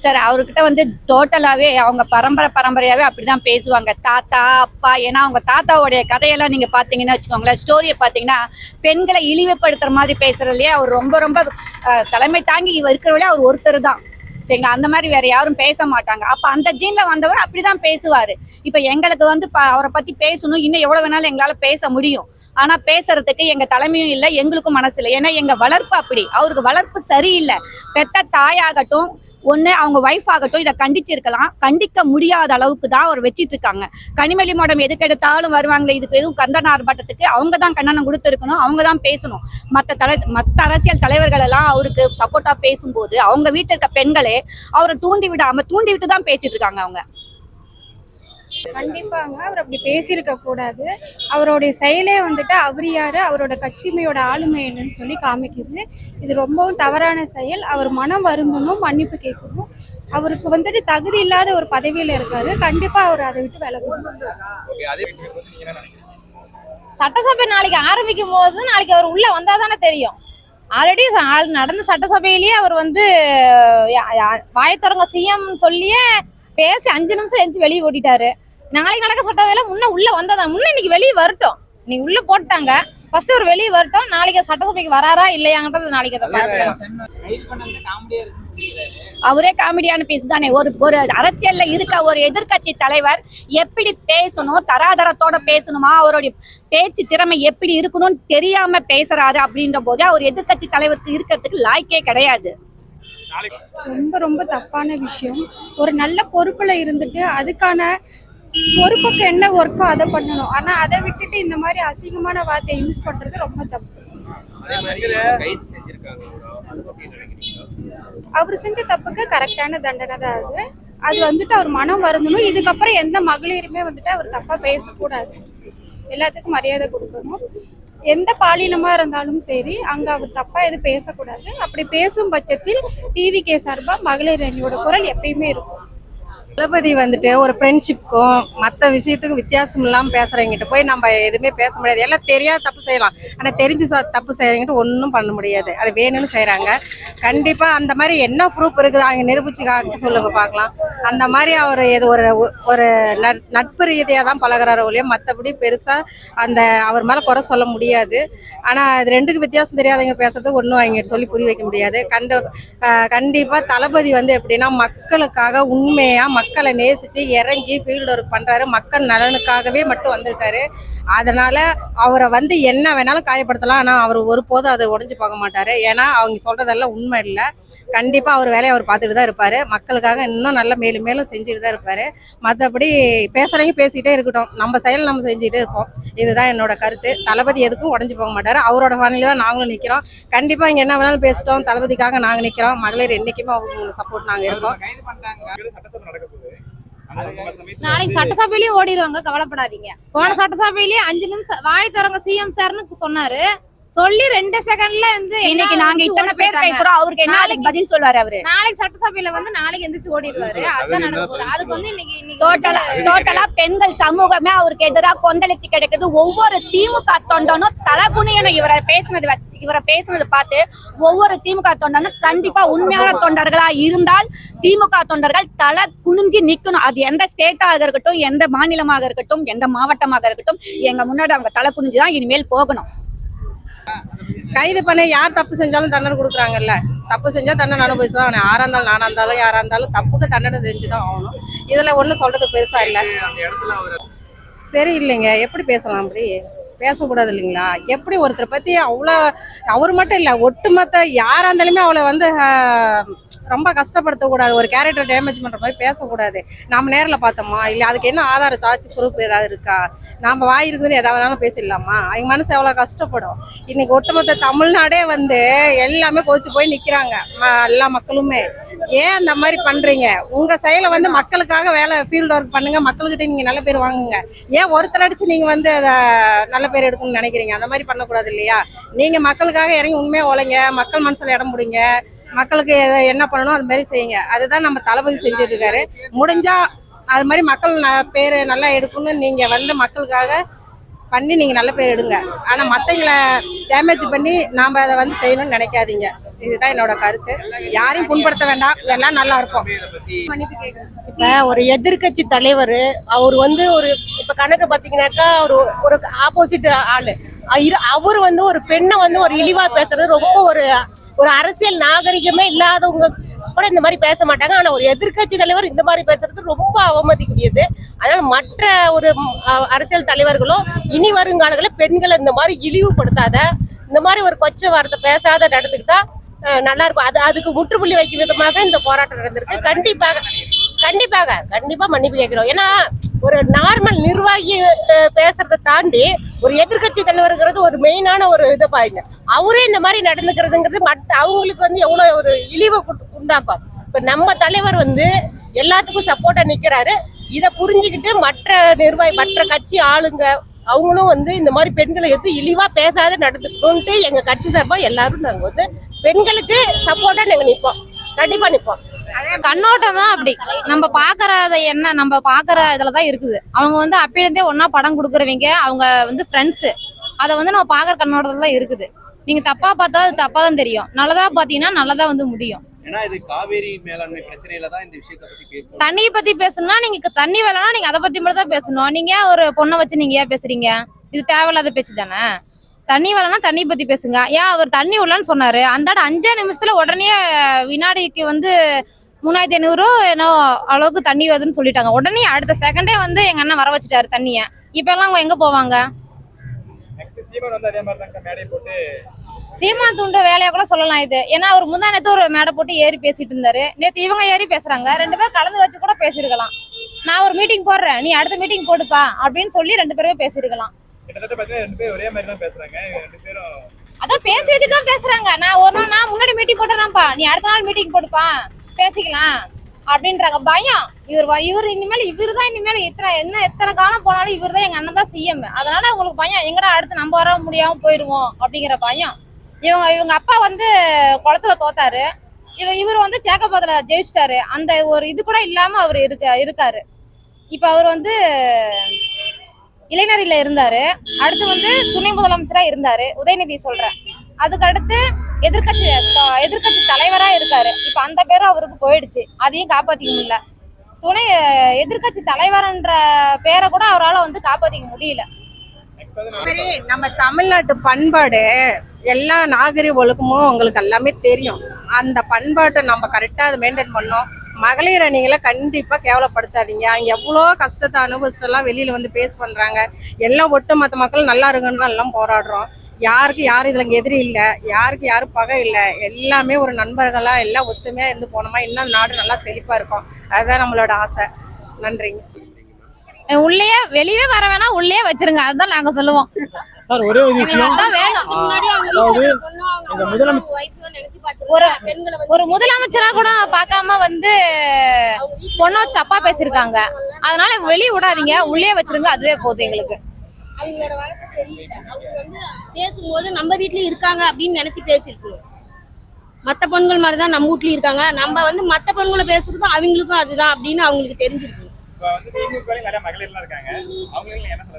Sir அவர்கிட்ட வந்து டோட்டலாகவே அவங்க பரம்பரையாகவே அப்படி தான் பேசுவாங்க. தாத்தா அப்பா, ஏன்னா அவங்க தாத்தாவுடைய கதையெல்லாம் நீங்கள் பார்த்தீங்கன்னா வச்சுக்கோங்களேன், ஸ்டோரியை பார்த்தீங்கன்னா பெண்களை இழிவுபடுத்துகிற மாதிரி பேசுகிறதுலையே அவர் ரொம்ப ரொம்ப தலைமை தாங்கி இருக்கிறவங்களே அவர் ஒருத்தர் தான். சரிங்களா, அந்த மாதிரி வேற யாரும் பேச மாட்டாங்க. அப்ப அந்த ஜீன்ல வந்தவர் அப்படிதான் பேசுவாரு. இப்ப எங்களுக்கு வந்து அவரை பத்தி பேசணும், இன்னும் எவ்வளவு வேணாலும் எங்களால பேச முடியும். ஆனா பேசுறதுக்கு எங்க தலைமையும் இல்லை, எங்களுக்கும் மனசு இல்லை. ஏன்னா எங்க வளர்ப்பு அப்படி, அவருக்கு வளர்ப்பு சரியில்லை. பெத்த தாயாகட்டும் ஒண்ணு அவங்க ஒய்ஃப் ஆகட்டும் இதை கண்டிச்சிருக்கலாம், கண்டிக்க முடியாத அளவுக்கு தான் அவர் வச்சிட்டு இருக்காங்க. கனிமொழி மேடம் எதுக்கு எடுத்தாலும் வருவாங்களே, இதுக்கு எதுவும் கண்டன ஆர்ப்பாட்டத்துக்கு அவங்க தான் கண்டனம் கொடுத்துருக்கணும், அவங்க தான் பேசணும். மற்ற அரசியல் தலைவர்கள் எல்லாம் அவருக்கு சப்போர்ட்டா பேசும்போது அவங்க வீட்டில் இருக்க பெண்களே அவரை தூண்டி விட்டு தான் பேசிட்டு இருக்காங்க அவங்க. கண்டிப்பாங்க அவர் அப்படி பேசியிருக்க கூடாது. அவருடைய செயலே வந்துட்டு அவர் யாரு, அவரோட கட்சிமையோட ஆளுமை என்னன்னு சொல்லி காமிக்குது. இது ரொம்பவும் தவறான செயல். அவர் மனம் வருந்தணும், மன்னிப்பு கேட்கணும். அவருக்கு வந்துட்டு தகுதி இல்லாத ஒரு பதவியில இருக்காரு. கண்டிப்பா அவர் அதை விட்டு விலகணும். சட்டசபை நாளைக்கு ஆரம்பிக்கும் போது நாளைக்கு அவர் உள்ள வந்தாதானே தெரியும். ஆல்ரெடி நடந்த சட்டசபையிலேயே அவர் வந்து வாயத்தொடங்க சிஎம் சொல்லியே பேசி 5 நிமிஷம் எழுந்து வெளியே ஓட்டிட்டாரு. நாளைக்கு நடக்க சட்டசபையில உள்ள வந்ததான், இன்னைக்கு வெளியே வரட்டும். நீங்க உள்ள போட்டாங்க, ஃபர்ஸ்ட் ஒரு வெளியே வரட்டும். நாளைக்கு சட்டசபைக்கு வராரா இல்லையாங்கிறது நாளைக்கு அதை பார்த்துக்கலாம். அவரே காமெடியான பீஸ் தானே. ஒரு அரசியல்ல இருக்க ஒரு எதிர்கட்சி தலைவர் எப்படி பேசணும், தராதரத்தோட பேசணுமா, அவருடைய பேச்சு திறமை எப்படி இருக்கணும்னு தெரியாம பேசுறாரு. அப்படின்ற போது அவர் எதிர்கட்சி தலைவருக்கு இருக்கிறதுக்கு லாய்க்கே கிடையாது. ரொம்ப ரொம்ப தப்பான விஷயம். ஒரு நல்ல பொறுப்புல இருந்துட்டு அதுக்கான பொறுப்புக்கு என்ன ஒர்க்கோ அதை பண்ணணும். ஆனா அதை விட்டுட்டு இந்த மாதிரி அசிங்கமான வார்த்தையை யூஸ் பண்றது ரொம்ப தப்பு. அவர் செஞ்ச தப்புக்கு கரெக்டான தண்டனை தான் அது வந்துட்டு அவர் மனம் வருந்தணும். இதுக்கப்புறம் எந்த மகளிருமே வந்துட்டு அவர் தப்பா பேசக்கூடாது. எல்லாத்துக்கும் மரியாதை கொடுக்கணும். எந்த பாலினமா இருந்தாலும் சரி, அங்க அவர் தப்பா எதுவும் பேசக்கூடாது. அப்படி பேசும் பட்சத்தில் டிவிகே சார்பா மகளிர் அணியோட குரல் எப்பயுமே இருக்கும். தளபதி வந்துட்டு ஒரு ஃப்ரெண்ட்ஷிப்க்கும் மற்ற விஷயத்துக்கும் வித்தியாசம் இல்லாமல் பேசுகிறவங்கிட்ட போய் நம்ம எதுவுமே பேச முடியாது. எல்லாம் தெரியாத தப்பு செய்யலாம், ஆனால் தெரிஞ்சு தப்பு செய்கிறவங்கிட்ட ஒன்றும் பண்ண முடியாது. அது வேணும்னு செய்கிறாங்க. கண்டிப்பாக அந்த மாதிரி என்ன ப்ரூஃப் இருக்குது அங்கே நிரூபிச்சுக்காக சொல்லுங்க பார்க்கலாம். அந்த மாதிரி அவர் இது ஒரு நட்பு ரீதியாக தான் பழகிறார ஒழிய மற்றபடி பெருசாக அந்த அவர் மேலே குறை சொல்ல முடியாது. ஆனால் அது ரெண்டுக்கு வித்தியாசம் தெரியாதவங்க பேசுறது ஒன்றும் அவங்ககிட்ட சொல்லி புரிய வைக்க முடியாது. கண்டிப்பாக தளபதி வந்து எப்படின்னா மக்களுக்காக உண்மையாக மக்களை நேசிச்சு இறங்கி ஃபீல்டு ஒர்க் பண்றாரு. மக்கள் நலனுக்காகவே மட்டும் வந்திருக்காரு. அதனால அவரை வந்து என்ன வேணாலும் காயப்படுத்தலாம், ஆனால் அவர் ஒருபோதும் அதை உடஞ்சி பார்க்க மாட்டாரு. ஏன்னா அவங்க சொல்றதெல்லாம் உண்மை இல்லை. கண்டிப்பா அவர் வேலையை அவர் பார்த்துட்டு தான் இருப்பாரு. மக்களுக்காக இன்னும் நல்லா மேலும் மேலும் செஞ்சுட்டு தான் இருப்பாரு. மற்றபடி பேசுறவங்க பேசிக்கிட்டே இருக்கட்டும், நம்ம செயல் நம்ம செஞ்சுக்கிட்டே இருப்போம். இதுதான் என்னோட கருத்து. தளபதி எதுக்கும் உடஞ்சி போக மாட்டாரு. அவரோட ஃபேமிலியில தான் நாங்களும் நிற்கிறோம். கண்டிப்பா இங்க என்ன வேணாலும் பேசிட்டோம், தளபதிக்காக நாங்கள் நிற்கிறோம். மகளிர் என்னைக்குமே அவங்க சப்போர்ட் நாங்கள் இருக்கோம். நாளைக்கு சட்டசபையிலேயே ஓடிடுவாங்க, கவலைப்படாதீங்க. போன சட்டசபையிலேயே 5 நிமிஷம் வாய் திறங்க சிஎம் சார்னு சொன்னாரு. சொல்லி 2 செகண்ட்ல வந்து இன்னைக்கு நாங்க இத்தனை பேர் பேசுறோம், அவருக்கு என்ன பதில் சொல்றாரு அவரு? நாளைக்கு சட்டசபையில வந்து நாளைக்கு எந்திரிச்சு ஓடிடுவாரு. அதுதான் நடக்குது. அதுக்கு வந்து இன்னைக்கு டோட்டலா பெண்கள் சமூகமே அவருக்கு எதிராக கொந்தளிச்சு கிடைக்குது. ஒவ்வொரு திமுக தொண்டனும் தலகுனியனும் இவரை பேசுனது பார்த்து ஒவ்வொரு திமுக தொண்டனும் கண்டிப்பா உண்மையான தொண்டர்களா இருந்தால் திமுக தொண்டர்கள் தலை குனிஞ்சு நிக்கணும். அது எந்த ஸ்டேட்டாக இருக்கட்டும், எந்த மாநிலமாக இருக்கட்டும், எந்த மாவட்டமாக இருக்கட்டும், எங்க முன்னாடி அவங்க தலை குனிஞ்சுதான் இனிமேல் போகணும். கைது பண்ண யார் தப்பு செஞ்சாலும் தண்டனை கொடுக்குறாங்கல்ல. தப்பு செஞ்சா தண்டனை அனுபவிச்சு தான் ஆகணும். யாரா இருந்தாலும் நானா இருந்தாலும் யாரா இருந்தாலும் தப்புக்கு தண்டனை செஞ்சுதான் ஆகணும். இதுல ஒன்றும் சொல்றது பெருசா இல்லை. சரி இல்லைங்க, எப்படி பேசலாம்? அப்படி பேசக்கூடாது இல்லைங்களா? எப்படி ஒருத்தரை பத்தி அவ்வளோ, அவர் மட்டும் இல்லை ஒட்டுமொத்த யாரா இருந்தாலுமே அவளை வந்து ரொம்ப கஷ்டப்படுத்தக்கூடாது. ஒரு கேரக்டர் டேமேஜ் பண்ணுற மாதிரி பேசக்கூடாது. நம்ம நேரில் பார்த்தோமா இல்லை, அதுக்கு என்ன ஆதார சாட்சி ப்ரூஃப் ஏதாவது இருக்கா? நம்ம வாய் இருக்குதுன்னு எதாவது வேணாலும் பேசிடலாமா? அவங்க மனசு எவ்வளோ கஷ்டப்படும். இன்னைக்கு ஒட்டுமொத்த தமிழ்நாடே வந்து எல்லாமே கொதிச்சு போய் நிற்கிறாங்க. எல்லா மக்களுமே ஏன் அந்த மாதிரி பண்ணுறீங்க? உங்கள் செயலை வந்து மக்களுக்காக வேலை ஃபீல்டு ஒர்க் பண்ணுங்க, மக்கள்கிட்ட நீங்கள் நல்ல பேர் வாங்குங்க. ஏன் ஒருத்தர் அடிச்சு நீங்கள் வந்து அதை நல்ல பேர் எடுக்கணும்னு நினைக்கிறீங்க? அந்த மாதிரி பண்ணக்கூடாது இல்லையா? நீங்கள் மக்களுக்காக இறங்கி உண்மையாக உழைங்க, மக்கள் மனசில் இடம் பிடிங்க, மக்களுக்கு என்ன பண்ணணும் அது மாதிரி செய்யுங்க. அதுதான் நம்ம தளபதி செஞ்சுட்டு இருக்காரு. முடிஞ்சா அது மாதிரி மக்கள் பேர் நல்லா எடுக்கணும்னு நீங்க வந்து மக்களுக்காக பண்ணி நீங்க நல்ல பேர் எடுங்க. ஆனா மற்றவங்களை டேமேஜ் பண்ணி நாம அதை வந்து செய்யணும்னு நினைக்காதீங்க. இதுதான் என்னோட கருத்து. யாரையும் புண்படுத்த வேண்டாம், எல்லாம் நல்லா இருக்கும். இப்ப ஒரு எதிர்க்கட்சி தலைவர் அவர் வந்து ஒரு இப்ப கணக்கு பாத்தீங்கன்னாக்கா ஒரு ஆப்போசிட் ஆளு அவர் வந்து ஒரு பெண்ணை வந்து ஒரு இழிவா பேசுறது ரொம்ப ஒரு அரசியல் நாகரிகமே இல்லாதவங்க கூட இந்த மாதிரி பேச மாட்டாங்க. ஆனா ஒரு எதிர்க்கட்சி தலைவர் இந்த மாதிரி பேசுறது ரொம்ப அவமதிக்கூடியது. அதனால மற்ற ஒரு அரசியல் தலைவர்களும் இனி வருங்காலங்களில் பெண்களை இந்த மாதிரி இழிவுபடுத்தாத, இந்த மாதிரி ஒரு கொச்ச வார்த்தை பேசாத நடந்துக்கிட்டா நல்லா இருக்கும். அதுக்கு முற்றுப்புள்ளி வைக்கும் விதமாக இந்த போராட்டம் நடந்திருக்கு. கண்டிப்பா மன்னிப்பு கேட்கிறோம். ஏன்னா ஒரு நார்மல் நிர்வாகி பேசுறதை தாண்டி ஒரு எதிர்க்கட்சி தலைவருங்கிறது ஒரு மெயினான ஒரு இதை பாருங்க. அவரே இந்த மாதிரி நடந்துக்கிறதுங்கிறது அவங்களுக்கு வந்து எவ்வளவு ஒரு இழிவை உண்டாக்கும். இப்ப நம்ம தலைவர் வந்து எல்லாத்துக்கும் சப்போர்ட்டா நிக்கிறாரு. இதை புரிஞ்சுக்கிட்டு மற்ற கட்சி ஆளுங்க அவங்களும் வந்து இந்த மாதிரி பெண்களை எடுத்து இழிவா பேசாத நடந்துக்கணும்ட்டு எங்க கட்சி சார்பா எல்லாரும் நாங்க வந்து பெண்களுக்கு சப்போர்ட்டா நாங்க நிற்போம். கண்டிப்பா நிற்போம். கண்ணோட்டம் தான் அப்படி. நம்ம பாக்குறத என்ன நம்ம பாக்குற இதுலதான் இருக்குது. அவங்க வந்து அப்பயிலிருந்தே ஒன்னா படம் கொடுக்குறவங்க, அவங்க வந்து ஃப்ரெண்ட்ஸ். அதை வந்து நம்ம பாக்குற கண்ணோட்டத்துல தான் இருக்குது. நீங்க தப்பா பார்த்தா அது தப்பா தான் தெரியும், நல்லதா பாத்தீங்கன்னா நல்லதா வந்து முடியும். ஏன்னா இது காவேரி மேலாண்மை பிரச்சனையில தான் இந்த விஷயத்தை பத்தி பேசணும். தண்ணியை பத்தி பேசணும்னா நீங்க தண்ணி வேலைன்னா நீங்க அதை பத்தி மட்டும் தான் பேசணும். நீங்க ஒரு பொண்ணை வச்சு நீங்க ஏன் பேசுறீங்க? இது தேவையில்லாத பேச்சு தானே. தண்ணி வேலைன்னா தண்ணி பத்தி பேசுங்க. ஏன் அவர் தண்ணி உள்ளன்னு சொன்னாரு, அந்த 5 நிமிஷத்துல உடனே வினாடிக்கு வந்து 3500 ஏன்னோ அளவுக்கு தண்ணி வருதுன்னு சொல்லிட்டாங்க. உடனே அடுத்த செகண்டே வந்து எங்க அண்ணன் வர வச்சுட்டாரு தண்ணிய. இப்ப எல்லாம் அவங்க எங்க போவாங்க? சீமான் தூண்ட வேலையா கூட சொல்லலாம் இது. ஏன்னா அவர் முந்தா நேத்து ஒரு மேடை போட்டு ஏறி பேசிட்டு இருந்தாரு. நேத்து இவங்க ஏறி பேசுறாங்க. 2 பேரும் கலந்து வச்சு கூட பேசிருக்கலாம். நான் ஒரு மீட்டிங் போடுறேன், நீ அடுத்த மீட்டிங் போடுப்பா அப்படின்னு சொல்லி 2 பேருமே பேசிருக்கலாம். அதான் பேசி வச்சுட்டு தான் பேசுறாங்க. நான் முன்னாடி மீட்டிங் போட்டுறேன்ப்பா, நீ அடுத்த நாள் மீட்டிங் போடுப்பா, பேசிக்கலாம் அப்படின்றாங்க. பயம். இவர் இனிமேல் எத்தனை காலம் போனாலும் இவர் தான் எங்க அண்ணன் தான் சிஎம். அதனால அவங்களுக்கு பயம், எங்கடா அடுத்து நம்ம வர முடியாம போயிடுவோம் அப்படிங்கிற பயம். இவங்க அப்பா வந்து குளத்துல தோத்தாரு, இவர் வந்து சேக்கப்பாத்துல ஜெயிச்சிட்டாரு. அந்த ஒரு இது கூட இல்லாம அவர் இருக்காரு. இப்ப அவர் வந்து இளைஞரில இருந்தாரு, அடுத்து வந்து துணை முதலமைச்சரா இருந்தாரு, உதயநிதி சொல்றேன். அதுக்கு அடுத்து எதிர்கட்சி தலைவரா இருக்காரு. இப்ப அந்த பேரும் அவருக்கு போயிடுச்சு, அதையும் காப்பாத்திக்க முடியல. எதிர்கட்சி தலைவர்ன்ற பேரை கூட அவரால் வந்து காப்பாத்திக்க முடியல. நம்ம தமிழ்நாட்டு பண்பாடு எல்லா நாகரிக ஒழுக்கமும் உங்களுக்கு எல்லாமே தெரியும். அந்த பண்பாட்டை நம்ம கரெக்டாக அதை மெயின்டைன் பண்ணோம். மகளிர் அணிகளை கண்டிப்பாக கேவலப்படுத்தாதீங்க. அவங்க எவ்வளோ கஷ்டத்தை அனுபவிச்சுட்டுலாம் வெளியில் வந்து பேஸ் பண்ணுறாங்க. எல்லாம் ஒட்டுமொத்த மக்கள் நல்லா இருக்குன்னு தான் எல்லாம் போராடுறோம். யாரும் இதில் எதிரி இல்லை, யாரும் பகை இல்லை. எல்லாமே ஒரு நண்பர்களாக எல்லாம் ஒத்துமையாக இருந்து போனோமா இன்னும் நாடு நல்லா செழிப்பாக இருக்கும். அதுதான் நம்மளோட ஆசை. நன்றிங்க. உள்ளே வெளியே வர வேணா, உள்ளே வச்சிருங்க, அதுதான் நாங்க சொல்லுவோம். சார் ஒரே ஒரு விஷயம், அதாவது எங்க முதலமைச்சர் ஒரு முதலமைச்சரா கூட பார்க்காம வந்து பொண்ணை வச்சு தப்பா பேசிருக்காங்க. அதனால வெளியே விடாதீங்க, உள்ளே வச்சிருங்க, அதுவே போதும் எங்களுக்கு. அவங்களோட வழக்கு சரியில்லை. அவங்க வந்து பேசும்போது நம்ம வீட்லயும் இருக்காங்க அப்படின்னு நினைச்சு பேசிருக்கணும். மற்ற பெண்கள் மாதிரிதான் நம்ம வீட்லயும் இருக்காங்க, நம்ம வந்து மற்ற பெண்களை பேசுறதுக்கும் அவங்களுக்கும் அதுதான் அப்படின்னு அவங்களுக்கு தெரிஞ்சிருக்கும்.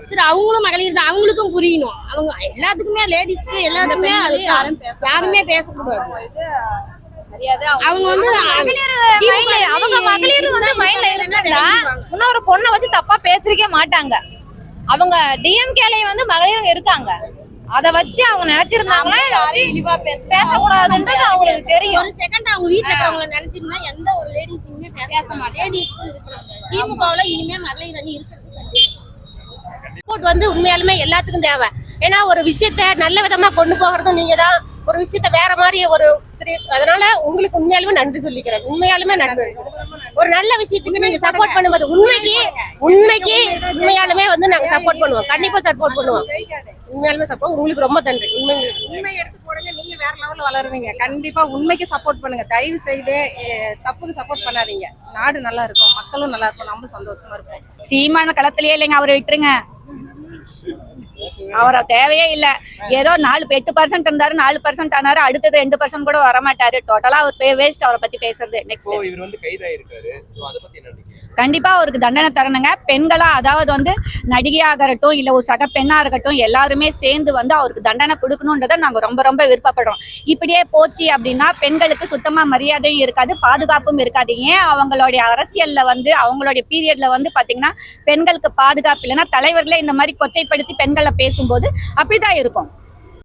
சரி, அவங்களும் மகளிர் தான், அவங்களுக்கும் புரியணும். அவங்க எல்லாத்துக்குமே லேடிஸ்க்கு எல்லாத்துக்குமே யாருமே பேசக்கூடாது. அவங்க வந்து அவங்க மகளிர் வந்து மைண்ட்ல இருந்தா இன்னொரு பொண்ணை வச்சு தப்பா பேசிருக்கே மாட்டாங்க. அவங்க டிஎம்கேல வந்து மகளிர் இருக்காங்க, அத வச்சு அவங்க நினைச்சிருந்தாங்களா பேசக்கூடாதுன்றது அவங்களுக்கு தெரியும். ஒரு செகண்ட் அவங்க வீட்டுல இருக்கவங்க நினைச்சிருந்தா எந்த ஒரு லேடிஸுமே பேச மாட்டாங்க. லேடிஸ்க்கு இருக்கிறாங்க. திமுகவுல இனிமே மகளிர் அணி இருக்கிறது சந்தேகம். சப்போர்ட் வந்து உண்மையாலுமே எல்லாத்துக்கும் தேவை. ஏன்னா ஒரு விஷயத்த நல்ல விதமா கொண்டு போகிறதும் நீங்க தான், ஒரு விஷயத்த வேற மாதிரி அதனால உங்களுக்கு உண்மையாலுமே நன்றி சொல்லிக்கிறேன். உண்மையாலுமே நன்றி. ஒரு நல்ல விஷயத்துக்கு நீங்க சப்போர்ட் பண்ணும்போது உண்மைக்கு உண்மையாலுமே வந்து நாங்க சப்போர்ட் பண்ணுவோம். கண்டிப்பா சப்போர்ட் பண்ணுவோம். உண்மையாலுமே சப்போர்ட். உங்களுக்கு ரொம்ப நன்றி. உண்மை எடுத்து போடுங்க, நீங்க வேற லெவல்ல வளருவீங்க. கண்டிப்பா உண்மைக்கு சப்போர்ட் பண்ணுங்க. தயவு செய்து தப்புக்கு சப்போர்ட் பண்ணாதீங்க. நாடு நல்லா இருக்கும், மக்களும் நல்லா இருக்கும், நம்ம சந்தோஷமா இருப்போம். சீமான களத்திலேயே இல்லைங்க, அவரை விட்டுருங்க. அவரை தேவையே இல்லை. ஏதோ 8% இருந்தாரு, 4% ஆனாரு, அடுத்தது 2% கூட வரமாட்டாரு. டோட்டலா அவர் வேஸ்ட் அவரை பத்தி பேசுறது. நெக்ஸ்ட் இவர் வந்து கைதாயிருக்காரு. அதை பத்தி என்ன நினைக்கிறீங்க? கண்டிப்பா அவருக்கு தண்டனை தரணுங்க. பெண்களா, அதாவது வந்து நடிகையாகட்டும் இல்ல ஒரு சக பெண்ணா இருக்கட்டும், எல்லாருமே சேர்ந்து வந்து அவருக்கு தண்டனை கொடுக்கணுன்றதை நாங்க ரொம்ப ரொம்ப விருப்பப்படுறோம். இப்படியே போச்சு அப்படின்னா பெண்களுக்கு சுத்தமா மரியாதையும் இருக்காது, பாதுகாப்பும் இருக்காது. ஏன் அவங்களுடைய அரசியல்ல வந்து அவங்களுடைய பீரியட்ல வந்து பாத்தீங்கன்னா பெண்களுக்கு பாதுகாப்பு இல்லைன்னா தலைவர்களே இந்த மாதிரி கொச்சைப்படுத்தி பெண்களை பேசும்போது அப்படிதான் இருக்கும்.